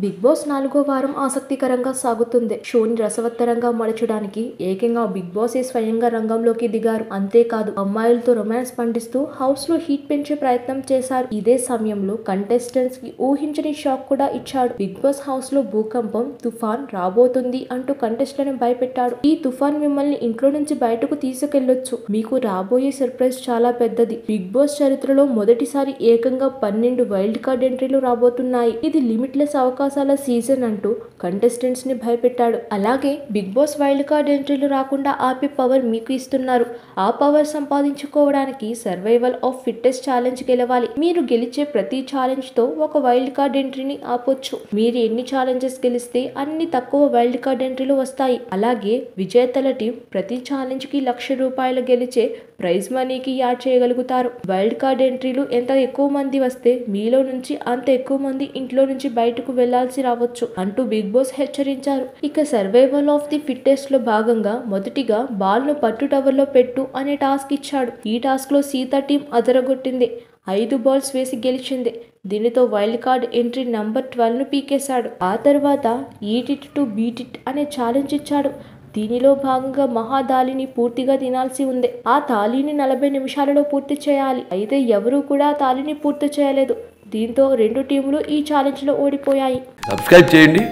Big boss 4వ వారం ఆసక్తికరంగా సాగుతుంది. షోని రసవత్తరంగా మలచడానికి ఏకంగా బిగ్ బాస్ స్వయంగా రంగంలోకి దిగారు. అంతేకాదు అమ్మాయిలతో రొమాన్స్ పండిస్తూ హౌస్ లో హీట్ పెంచే ప్రయత్నం చేశారు. ఇదే సమయంలో కంటెస్టెంట్స్ కి ఊహించని షాక్ కూడా ఇచ్చాడు. బిగ్ బాస్ హౌస్ లో భూకంపం, తుఫాన్ రాబోతుంది అంటూ కంటెస్టెంట్లను భయపెట్టాడు. ఈ తుఫాన్ మిమ్మల్ని ఇంట్లో నుంచి బయటకు తీసుకెళ్లొచ్చు. మీకు రాబోయే సర్ప్రైజ్ చాలా పెద్దది. బిగ్ బాస్ చరిత్రలో మొదటిసారి ఏకంగా 12 వైల్డ్ కార్డ్ ఎంట్రీలు రాబోతున్నాయి. ఇది లిమిట్లెస్ అవకాశాల సీజన్ అంటూ కంటెస్టెంట్స్ ని భయపెట్టాడు. అలాగే బిగ్ బాస్ వైల్డ్ కార్డ్ ఎంట్రీలు రాకుండా ఆపే పవర్ మీకు ఇస్తున్నారు. ఆ పవర్ సంపాదించుకోవడానికి సర్వైవల్ ఆఫ్ ఫిట్టెస్ట్ ఛాలెంజ్ గెలవాలి. మీరు గెలిచే ప్రతి ఛాలెంజ్ తో ఒక వైల్డ్ కార్డ్ ఎంట్రీని ఆపొచ్చు. మీరు ఎన్ని ఛాలెంజెస్ గెలిస్తే అన్ని తక్కువ వైల్డ్ కార్డ్ ఎంట్రీలు వస్తాయి. అలాగే విజేతల టీం ప్రతి ఛాలెంజ్ కి ₹1,00,000 గెలిచే ప్రైజ్ మనీకి యాడ్ చేయగలుగుతారు. వైల్డ్ కార్డ్ ఎంట్రీలు ఎంత ఎక్కువ మంది వస్తే మీలో నుంచి అంత ఎక్కువ మంది ఇంట్లో నుంచి బయటకు వెళ్లాల్సి రావచ్చు అంటూ బిగ్ బాస్ హెచ్చరించారు. ఇక సర్వైవల్ ఆఫ్ ది ఫిట్టెస్ట్ లో భాగంగా మొదటిగా బాల్ ను పట్టు టవర్ లో పెట్టు అనే టాస్క్ ఇచ్చాడు. ఈ టాస్క్ లో సీత టీం అదరగొట్టింది. 5 బాల్స్ వేసి గెలిచింది. దీనితో వైల్డ్ కార్డ్ ఎంట్రీ నంబర్ 12 ను పీకేశాడు. ఆ తర్వాత eat it to beat it అనే ఛాలెంజ్ ఇచ్చాడు. దీనిలో భాగంగా మహాదాలిని పూర్తిగా తినాల్సి ఉంది. ఆ తాళిని 40 నిమిషాలలో పూర్తి చేయాలి. అయితే ఎవరూ కూడా ఆ తాళిని పూర్తి చేయలేదు. దీంతో 2 టీములు ఈ ఛాలెంజ్ లో ఓడిపోయాయి. సబ్స్క్రైబ్ చేయండి.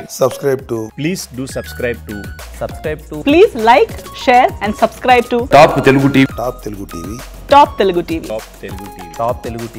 Please do subscribe to. Please like, share and subscribe to top Telugu TV. Top Telugu TV.